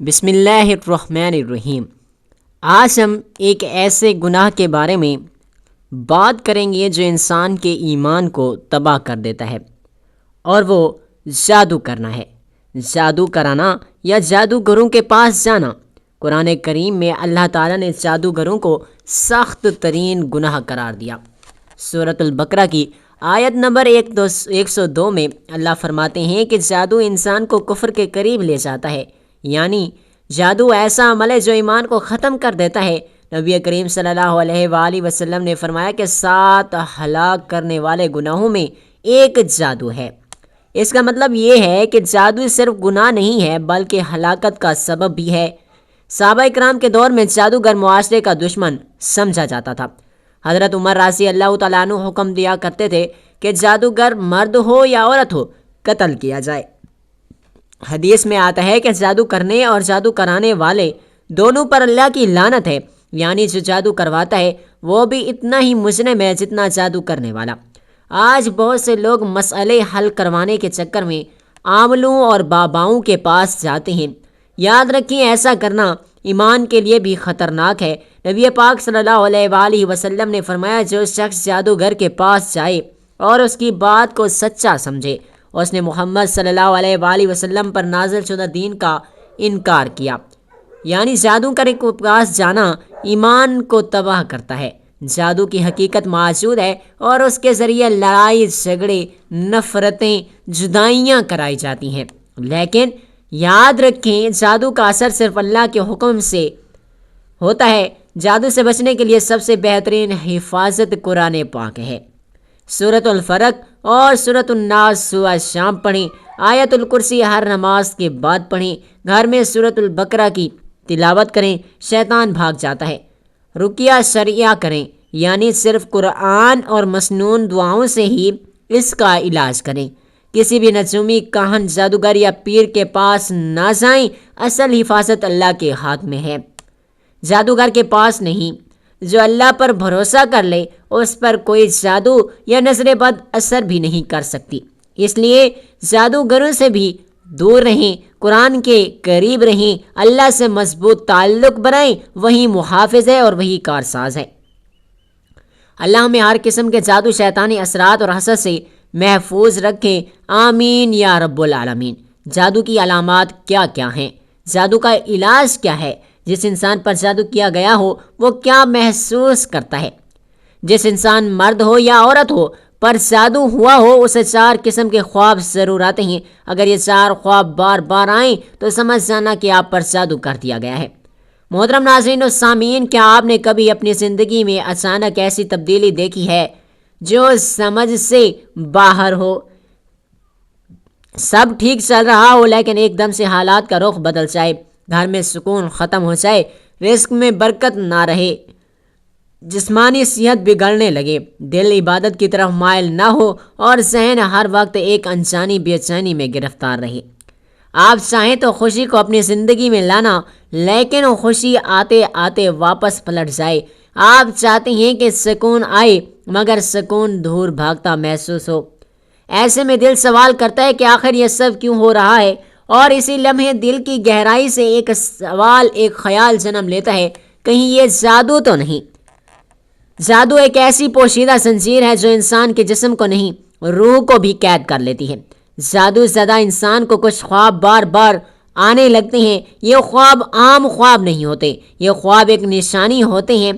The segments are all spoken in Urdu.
بسم اللہ الرحمن الرحیم۔ آج ہم ایک ایسے گناہ کے بارے میں بات کریں گے جو انسان کے ایمان کو تباہ کر دیتا ہے، اور وہ جادو کرنا ہے۔ جادو کرانا یا جادوگروں کے پاس جانا۔ قرآن کریم میں اللہ تعالیٰ نے جادوگروں کو سخت ترین گناہ قرار دیا۔ سورۃ البقرہ کی آیت نمبر 102 میں اللہ فرماتے ہیں کہ جادو انسان کو کفر کے قریب لے جاتا ہے، یعنی جادو ایسا عمل ہے جو ایمان کو ختم کر دیتا ہے۔ نبی کریم صلی اللہ علیہ وآلہ وسلم نے فرمایا کہ 7 ہلاک کرنے والے گناہوں میں ایک جادو ہے۔ اس کا مطلب یہ ہے کہ جادو صرف گناہ نہیں ہے بلکہ ہلاکت کا سبب بھی ہے۔ صحابہ اکرام کے دور میں جادوگر معاشرے کا دشمن سمجھا جاتا تھا۔ حضرت عمر رضی اللہ تعالیٰ عنہ حکم دیا کرتے تھے کہ جادوگر مرد ہو یا عورت ہو قتل کیا جائے۔ حدیث میں آتا ہے کہ جادو کرنے اور جادو کرانے والے دونوں پر اللہ کی لعنت ہے، یعنی جو جادو کرواتا ہے وہ بھی اتنا ہی مجرم ہے جتنا جادو کرنے والا۔ آج بہت سے لوگ مسئلے حل کروانے کے چکر میں عاملوں اور باباؤں کے پاس جاتے ہیں۔ یاد رکھیں، ایسا کرنا ایمان کے لیے بھی خطرناک ہے۔ نبی پاک صلی اللہ علیہ وآلہ وسلم نے فرمایا، جو شخص جادوگر کے پاس جائے اور اس کی بات کو سچا سمجھے، اس نے محمد صلی اللہ علیہ وآلہ وسلم پر نازل شدہ دین کا انکار کیا۔ یعنی جادوگر کے پاس جانا ایمان کو تباہ کرتا ہے۔ جادو کی حقیقت موجود ہے اور اس کے ذریعے لڑائی جھگڑے، نفرتیں، جدائیاں کرائی جاتی ہیں، لیکن یاد رکھیں جادو کا اثر صرف اللہ کے حکم سے ہوتا ہے۔ جادو سے بچنے کے لیے سب سے بہترین حفاظت قرآن پاک ہے۔ سورۃ الفلق اور سورۃ الناس صبح شام پڑھیں۔ آیت الکرسی ہر نماز کے بعد پڑھیں۔ گھر میں سورۃ البقرہ کی تلاوت کریں، شیطان بھاگ جاتا ہے۔ رقیہ شرعیہ کریں، یعنی صرف قرآن اور مسنون دعاؤں سے ہی اس کا علاج کریں۔ کسی بھی نجومی، کاہن، جادوگر یا پیر کے پاس نہ جائیں۔ اصل حفاظت اللہ کے ہاتھ میں ہے، جادوگر کے پاس نہیں۔ جو اللہ پر بھروسہ کر لے اس پر کوئی جادو یا نظر بد اثر بھی نہیں کر سکتی۔ اس لیے جادوگروں سے بھی دور رہیں، قرآن کے قریب رہیں، اللہ سے مضبوط تعلق بنائیں، وہی محافظ ہے اور وہی کارساز ہے۔ اللہ ہمیں ہر قسم کے جادو، شیطانی اثرات اور حسد سے محفوظ رکھیں، آمین یا رب العالمین۔ جادو کی علامات کیا کیا ہیں؟ جادو کا علاج کیا ہے؟ جس انسان پر جادو کیا گیا ہو وہ کیا محسوس کرتا ہے؟ جس انسان، مرد ہو یا عورت ہو، پر جادو ہوا ہو اسے 4 قسم کے خواب ضرور آتے ہیں۔ اگر یہ 4 خواب بار بار آئیں تو سمجھ جانا کہ آپ پر جادو کر دیا گیا ہے۔ محترم ناظرین و سامعین، کیا آپ نے کبھی اپنی زندگی میں اچانک ایسی تبدیلی دیکھی ہے جو سمجھ سے باہر ہو؟ سب ٹھیک چل رہا ہو لیکن ایک دم سے حالات کا رخ بدل جائے، گھر میں سکون ختم ہو جائے، رزق میں برکت نہ رہے، جسمانی صحت بگڑنے لگے، دل عبادت کی طرف مائل نہ ہو اور ذہن ہر وقت ایک انجانی بے چینی میں گرفتار رہے۔ آپ چاہیں تو خوشی کو اپنی زندگی میں لانا، لیکن وہ خوشی آتے آتے واپس پلٹ جائے۔ آپ چاہتے ہیں کہ سکون آئے مگر سکون دور بھاگتا محسوس ہو۔ ایسے میں دل سوال کرتا ہے کہ آخر یہ سب کیوں ہو رہا ہے، اور اسی لمحے دل کی گہرائی سے ایک سوال، ایک خیال جنم لیتا ہے، کہیں یہ جادو تو نہیں؟ جادو ایک ایسی پوشیدہ زنجیر ہے جو انسان کے جسم کو نہیں، روح کو بھی قید کر لیتی ہے۔ جادو زدہ انسان کو کچھ خواب بار بار آنے لگتے ہیں۔ یہ خواب عام خواب نہیں ہوتے، یہ خواب ایک نشانی ہوتے ہیں،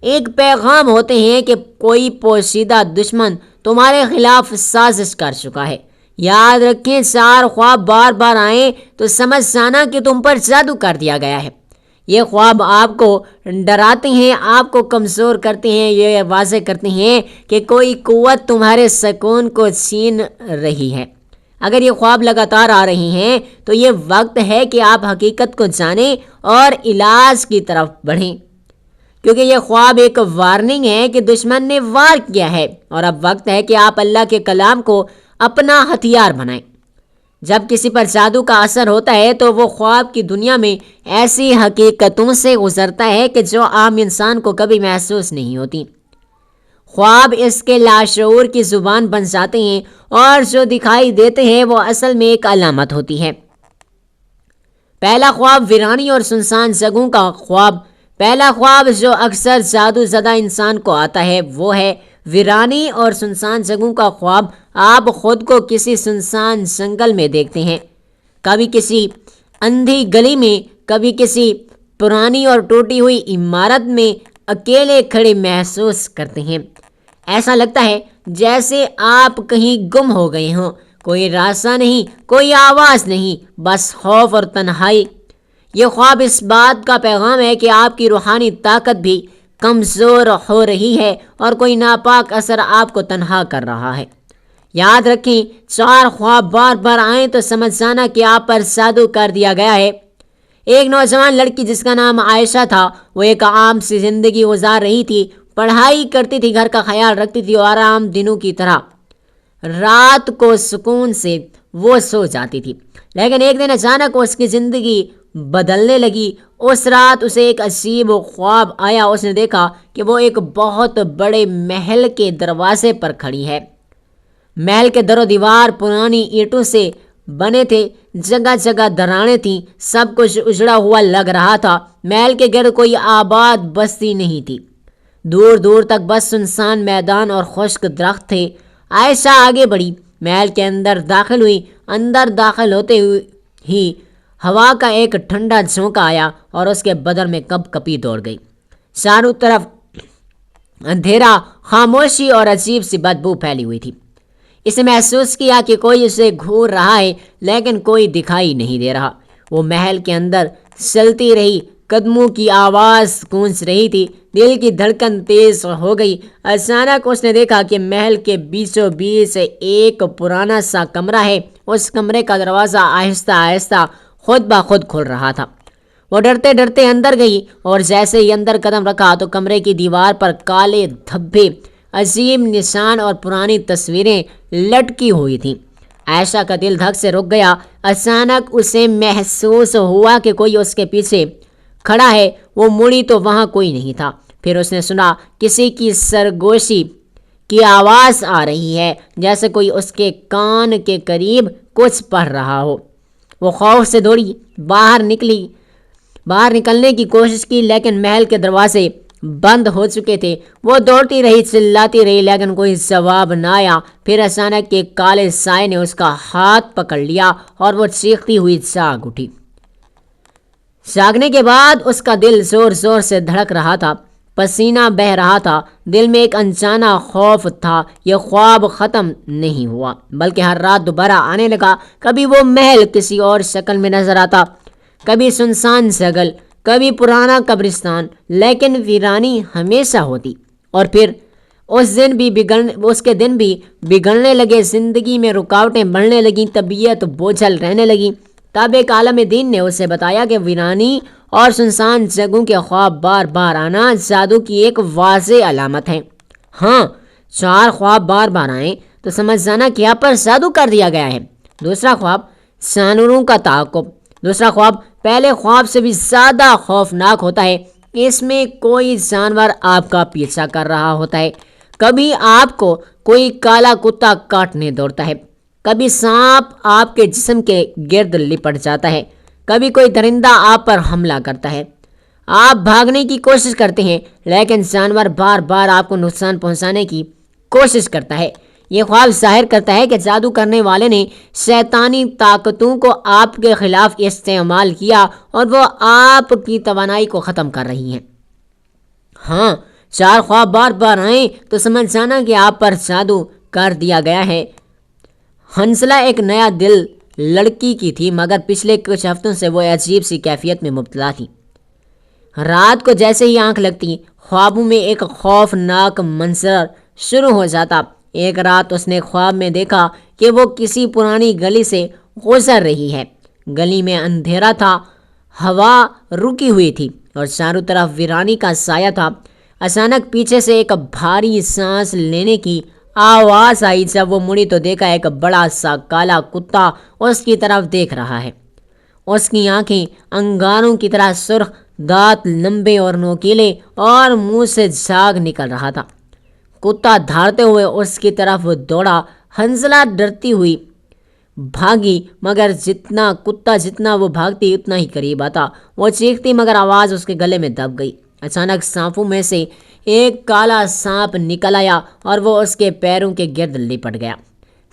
ایک پیغام ہوتے ہیں کہ کوئی پوشیدہ دشمن تمہارے خلاف سازش کر چکا ہے۔ یاد رکھیں، 4 خواب بار بار آئیں تو سمجھ جانا کہ تم پر جادو کر دیا گیا ہے۔ یہ خواب آپ کو ڈراتے ہیں، آپ کو کمزور کرتے ہیں، یہ واضح کرتے ہیں کہ کوئی قوت تمہارے سکون کو چھین رہی ہے۔ اگر یہ خواب لگاتار آ رہے ہیں تو یہ وقت ہے کہ آپ حقیقت کو جانیں اور علاج کی طرف بڑھیں، کیونکہ یہ خواب ایک وارننگ ہے کہ دشمن نے وار کیا ہے، اور اب وقت ہے کہ آپ اللہ کے کلام کو اپنا ہتھیار بنائیں۔ جب کسی پر جادو کا اثر ہوتا ہے تو وہ خواب کی دنیا میں ایسی حقیقتوں سے گزرتا ہے کہ جو عام انسان کو کبھی محسوس نہیں ہوتی۔ خواب اس کے لاشعور کی زبان بن جاتے ہیں، اور جو دکھائی دیتے ہیں وہ اصل میں ایک علامت ہوتی ہے۔ پہلا خواب ویرانی اور سنسان جگہوں کا خواب۔ پہلا خواب جو اکثر جادو زدہ انسان کو آتا ہے وہ ہے ویرانی اور سنسان جگہوں کا خواب۔ آپ خود کو کسی سنسان جنگل میں دیکھتے ہیں، کبھی کسی اندھی گلی میں، کبھی کسی پرانی اور ٹوٹی ہوئی عمارت میں اکیلے کھڑے محسوس کرتے ہیں۔ ایسا لگتا ہے جیسے آپ کہیں گم ہو گئے ہوں، کوئی راستہ نہیں، کوئی آواز نہیں، بس خوف اور تنہائی۔ یہ خواب اس بات کا پیغام ہے کہ آپ کی روحانی طاقت بھی کمزور ہو رہی ہے اور کوئی ناپاک اثر آپ کو تنہا کر رہا ہے۔ یاد رکھیں، 4 خواب بار بار آئیں تو سمجھ جانا کہ آپ پر جادو کر دیا گیا ہے۔ ایک نوجوان لڑکی جس کا نام عائشہ تھا، وہ ایک عام سی زندگی گزار رہی تھی، پڑھائی کرتی تھی، گھر کا خیال رکھتی تھی اور عام دنوں کی طرح رات کو سکون سے وہ سو جاتی تھی۔ لیکن ایک دن اچانک اس کی زندگی بدلنے لگی۔ اس رات اسے ایک عجیب خواب آیا۔ اس نے دیکھا کہ وہ ایک بہت بڑے محل کے دروازے پر کھڑی ہے۔ محل کے در و دیوار پرانی اینٹوں سے بنے تھے، جگہ جگہ دراڑیں تھیں، سب کچھ اجڑا ہوا لگ رہا تھا۔ محل کے گرد کوئی آباد بستی نہیں تھی، دور دور تک بس سنسان میدان اور خشک درخت تھے۔ عائشہ آگے بڑھی، محل کے اندر داخل ہوئی۔ اندر داخل ہوتے ہی ہوا کا ایک ٹھنڈا جھونکا آیا اور اس کے بدن میں کپ کپی دوڑ گئی۔ چاروں طرف اندھیرا، خاموشی اور عجیب سی بدبو پھیلی ہوئی تھی۔ اسے محسوس کیا کہ کوئی اسے گھور رہا ہے لیکن کوئی دکھائی نہیں دے رہا۔ وہ محل کے اندر چلتی رہی، قدموں کی آواز گونج رہی تھی، دل کی دھڑکن تیز ہو گئی۔ اچانک اس نے دیکھا کہ محل کے بیچوں بیچ ایک پرانا سا کمرہ ہے۔ اس کمرے کا دروازہ آہستہ آہستہ خود بخود کھل رہا تھا۔ وہ ڈرتے ڈرتے اندر گئی اور جیسے ہی اندر قدم رکھا تو کمرے کی دیوار پر کالے دھبے، عجیب نشان اور پرانی تصویریں لٹکی ہوئی تھیں۔ عائشہ کا دل دھک سے رک گیا۔ اچانک اسے محسوس ہوا کہ کوئی اس کے پیچھے کھڑا ہے۔ وہ مڑی تو وہاں کوئی نہیں تھا۔ پھر اس نے سنا کسی کی سرگوشی کی آواز آ رہی ہے، جیسے کوئی اس کے کان کے قریب کچھ پڑھ رہا ہو۔ وہ خوف سے دوڑی، باہر نکلنے کی کوشش کی لیکن محل کے دروازے بند ہو چکے تھے۔ وہ دوڑتی رہی، چلاتی رہی لیکن کوئی جواب نہ آیا۔ پھر اچانک ایک کالے سائے نے اس کا ہاتھ پکڑ لیا اور وہ چیختی ہوئی جاگ اٹھی۔ جاگنے کے بعد اس کا دل زور زور سے دھڑک رہا تھا، پسینہ بہہ رہا تھا، دل میں ایک انجانا خوف تھا۔ یہ خواب ختم نہیں ہوا بلکہ ہر رات دوبارہ آنے لگا۔ کبھی وہ محل کسی اور شکل میں نظر آتا، کبھی سنسان جنگل، کبھی پرانا قبرستان، لیکن ویرانی ہمیشہ ہوتی۔ اور پھر اس کے دن بھی بگڑنے لگے، زندگی میں رکاوٹیں بڑھنے لگیں، طبیعت بوجھل رہنے لگی۔ تب ایک عالم دین نے اسے بتایا کہ ویرانی اور سنسان جگہوں کے خواب بار بار آنا جادو کی ایک واضح علامت ہے۔ ہاں، 4 خواب بار بار آئیں تو سمجھ جانا کہ آپ پر جادو کر دیا گیا ہے۔ دوسرا خواب، جانوروں کا تعاقب۔ دوسرا خواب پہلے خواب سے بھی زیادہ خوفناک ہوتا ہے۔ اس میں کوئی جانور آپ کا پیچھا کر رہا ہوتا ہے۔ کبھی آپ کو کوئی کالا کتا کاٹنے دوڑتا ہے، کبھی سانپ آپ کے جسم کے گرد لپٹ جاتا ہے، کبھی کوئی درندہ آپ پر حملہ کرتا ہے۔ آپ بھاگنے کی کوشش کرتے ہیں لیکن جانور بار بار آپ کو نقصان پہنچانے کی کوشش کرتا ہے۔ یہ خواب ظاہر کرتا ہے کہ جادو کرنے والے نے شیطانی طاقتوں کو آپ کے خلاف استعمال کیا اور وہ آپ کی توانائی کو ختم کر رہی ہیں۔ ہاں، 4 خواب بار بار آئیں تو سمجھ جانا کہ آپ پر جادو کر دیا گیا ہے۔ حنزلہ ایک نیا دل لڑکی کی تھی مگر پچھلے کچھ ہفتوں سے وہ عجیب سی کیفیت میں مبتلا تھی۔ رات کو جیسے ہی آنکھ لگتی، خوابوں میں ایک خوفناک منظر شروع ہو جاتا۔ ایک رات اس نے خواب میں دیکھا کہ وہ کسی پرانی گلی سے گزر رہی ہے۔ گلی میں اندھیرا تھا، ہوا رکی ہوئی تھی اور چاروں طرف ویرانی کا سایہ تھا۔ اچانک پیچھے سے ایک بھاری سانس لینے کی آواز آئی۔ جب وہ مڑی تو دیکھا ایک بڑا سا کالا کتا اس کی طرف دیکھ رہا ہے۔ اس کی آنکھیں انگاروں کی طرح سرخ، دانت لمبے اور نوکیلے اور منہ سے جھاگ نکل رہا تھا۔ کتا دھاڑتے ہوئے اس کی طرف دوڑا۔ حنزلہ ڈرتی ہوئی بھاگی، مگر جتنا وہ بھاگتی اتنا ہی قریب آتا۔ وہ چیختی مگر آواز اس کے گلے میں دب گئی۔ اچانک سانپوں میں سے ایک کالا سانپ نکل آیا اور وہ اس کے پیروں کے گرد لپٹ گیا۔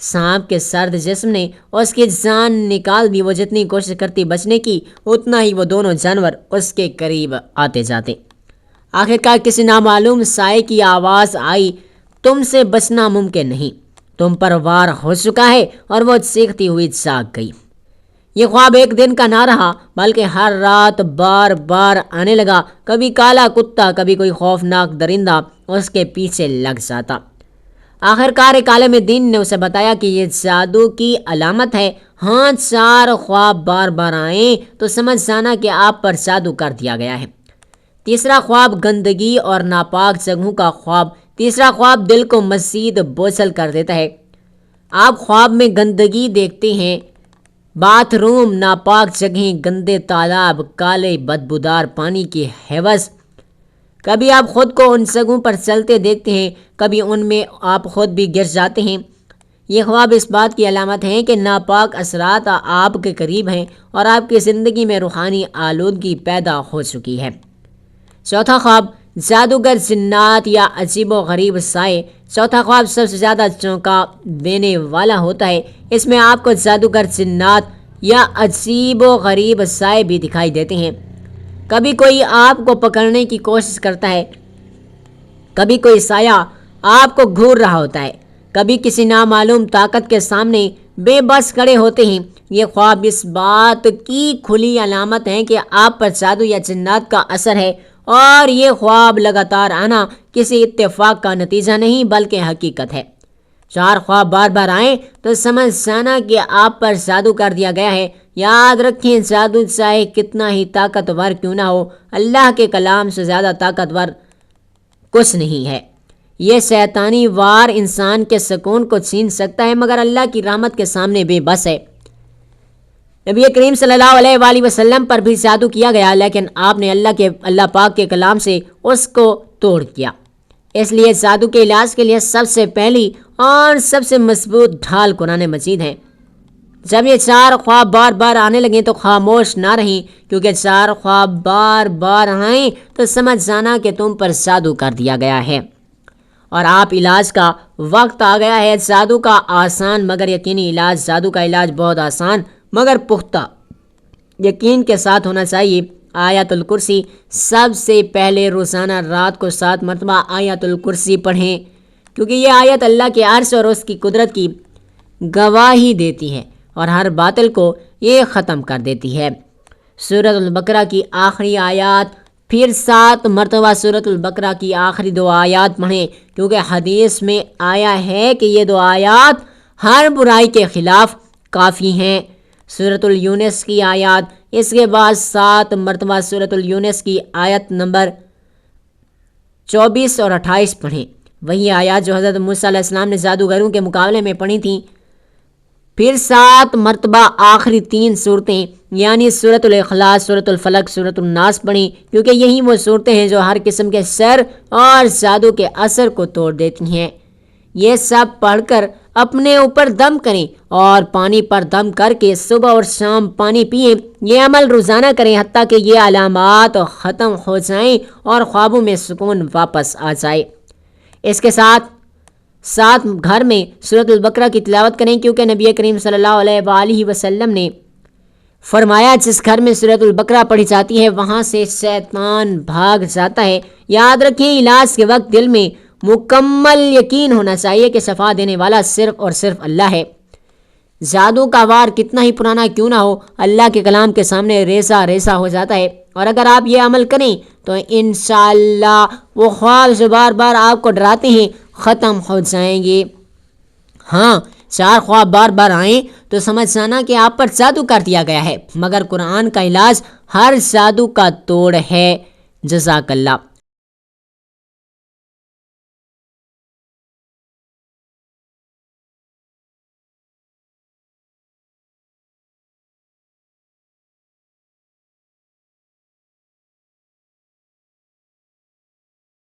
سانپ کے سرد جسم نے اس کی جان نکال دی۔ وہ جتنی کوشش کرتی بچنے کی، اتنا ہی وہ دونوں جانور اس کے قریب آتے جاتے۔ آخرکار کسی نامعلوم سائے کی آواز آئی، تم سے بچنا ممکن نہیں، تم پر وار ہو چکا ہے، اور وہ چیختی ہوئی جاگ گئی۔ یہ خواب ایک دن کا نہ رہا، بلکہ ہر رات بار بار آنے لگا۔ کبھی کالا کتا، کبھی کوئی خوفناک درندہ اس کے پیچھے لگ جاتا۔ آخرکار ایک عالم دین نے اسے بتایا کہ یہ جادو کی علامت ہے۔ ہاں، 4 خواب بار بار آئیں تو سمجھ جانا کہ آپ پر جادو کر دیا گیا ہے۔ تیسرا خواب گندگی اور ناپاک جگہوں کا خواب۔ تیسرا خواب دل کو مزید بوجھل کر دیتا ہے۔ آپ خواب میں گندگی دیکھتے ہیں، باتھ روم، ناپاک جگہیں، گندے تالاب، کالے بدبودار پانی کی حوض۔ کبھی آپ خود کو ان جگہوں پر چلتے دیکھتے ہیں، کبھی ان میں آپ خود بھی گر جاتے ہیں۔ یہ خواب اس بات کی علامت ہیں کہ ناپاک اثرات آپ کے قریب ہیں اور آپ کی زندگی میں روحانی آلودگی پیدا ہو چکی ہے۔ چوتھا خواب جادوگر، جنات یا عجیب و غریب سائے۔ چوتھا خواب سب سے زیادہ چونکا دینے والا ہوتا ہے۔ اس میں آپ کو جادوگر، جنات یا عجیب و غریب سائے بھی دکھائی دیتے ہیں۔ کبھی کوئی آپ کو پکڑنے کی کوشش کرتا ہے، کبھی کوئی سایہ آپ کو گھور رہا ہوتا ہے، کبھی کسی نامعلوم طاقت کے سامنے بے بس کھڑے ہوتے ہیں۔ یہ خواب اس بات کی کھلی علامت ہیں کہ آپ پر جادو یا جنات کا اثر ہے، اور یہ خواب لگاتار آنا کسی اتفاق کا نتیجہ نہیں بلکہ حقیقت ہے۔ 4 خواب بار بار آئیں تو سمجھ جانا کہ آپ پر جادو کر دیا گیا ہے۔ یاد رکھیں، جادو چاہے کتنا ہی طاقتور کیوں نہ ہو، اللہ کے کلام سے زیادہ طاقتور کچھ نہیں ہے۔ یہ شیطانی وار انسان کے سکون کو چھین سکتا ہے، مگر اللہ کی رحمت کے سامنے بے بس ہے۔ نبی کریم صلی اللہ علیہ وآلہ وسلم پر بھی جادو کیا گیا، لیکن آپ نے اللہ پاک کے کلام سے اس کو توڑ دیا۔ اس لیے جادو کے علاج کے لیے سب سے پہلی اور سب سے مضبوط ڈھال قرآن مجید ہے۔ جب یہ 4 خواب بار بار آنے لگیں تو خاموش نہ رہیں، کیونکہ 4 خواب بار بار آئیں تو سمجھ جانا کہ تم پر جادو کر دیا گیا ہے اور آپ علاج کا وقت آ گیا ہے۔ جادو کا آسان مگر یقینی علاج۔ جادو کا علاج بہت آسان مگر پختہ یقین کے ساتھ ہونا چاہیے۔ آیت الکرسی، سب سے پہلے روزانہ رات کو 7 مرتبہ آیت الکرسی پڑھیں، کیونکہ یہ آیت اللہ کے عرش اور اس کی قدرت کی گواہی دیتی ہے اور ہر باطل کو یہ ختم کر دیتی ہے۔ سورۃ البقرہ کی آخری آیات، پھر 7 مرتبہ سورۃ البقرہ کی آخری 2 آیات پڑھیں، کیونکہ حدیث میں آیا ہے کہ یہ 2 آیات ہر برائی کے خلاف کافی ہیں۔ سورۃ الیونس کی آیات، اس کے بعد 7 مرتبہ سورۃ الیونس کی آیت نمبر 24 اور 28 پڑھیں، وہی آیات جو حضرت موسیٰ علیہ السلام نے جادوگروں کے مقابلے میں پڑھی تھیں۔ پھر 7 مرتبہ آخری 3 صورتیں یعنی سورۃ الاخلاص، سورۃ الفلق، سورۃ الناس پڑھیں، کیونکہ یہی وہ صورتیں ہیں جو ہر قسم کے سحر اور جادو کے اثر کو توڑ دیتی ہیں۔ یہ سب پڑھ کر اپنے اوپر دم کریں اور پانی پر دم کر کے صبح اور شام پانی پئیں۔ یہ عمل روزانہ کریں حتیٰ کہ یہ علامات ختم ہو جائیں اور خوابوں میں سکون واپس آ جائے۔ اس کے ساتھ گھر میں سورۃ البقرہ کی تلاوت کریں، کیونکہ نبی کریم صلی اللہ علیہ وآلہ وسلم نے فرمایا جس گھر میں سورۃ البقرہ پڑھی جاتی ہے وہاں سے شیطان بھاگ جاتا ہے۔ یاد رکھیں، علاج کے وقت دل میں مکمل یقین ہونا چاہیے کہ شفا دینے والا صرف اور صرف اللہ ہے۔ جادو کا وار کتنا ہی پرانا کیوں نہ ہو، اللہ کے کلام کے سامنے ریزہ ریزہ ہو جاتا ہے، اور اگر آپ یہ عمل کریں تو انشاءاللہ وہ خواب جو بار بار آپ کو ڈراتے ہیں ختم ہو جائیں گے۔ ہاں، 4 خواب بار بار آئیں تو سمجھ جانا کہ آپ پر جادو کر دیا گیا ہے، مگر قرآن کا علاج ہر جادو کا توڑ ہے۔ جزاک اللہ۔